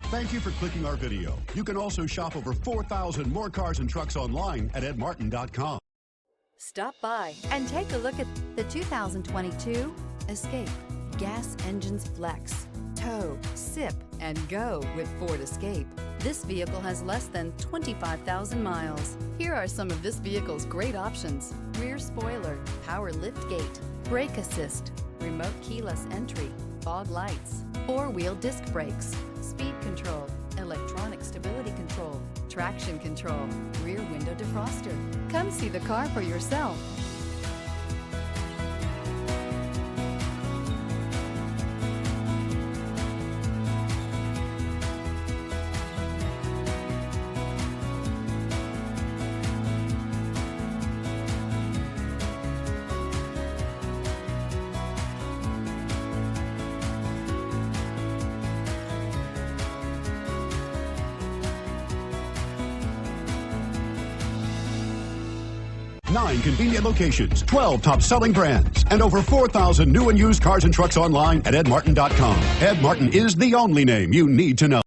Thank you for clicking our video. You can also shop over 4,000 more cars and trucks online at edmartin.com. Stop by and take a look at the 2022 Escape. Gas engines flex, tow, sip, and go with Ford Escape. This vehicle has less than 25,000 miles. Here are some of this vehicle's great options: rear spoiler, power lift gate, brake assist, remote keyless entry, fog lights, four-wheel disc brakes, speed control, electronic stability control, traction control, rear window defroster. Come see the car for yourself. Nine convenient locations, 12 top-selling brands, and over 4,000 new and used cars and trucks online at edmartin.com. Ed Martin is the only name you need to know.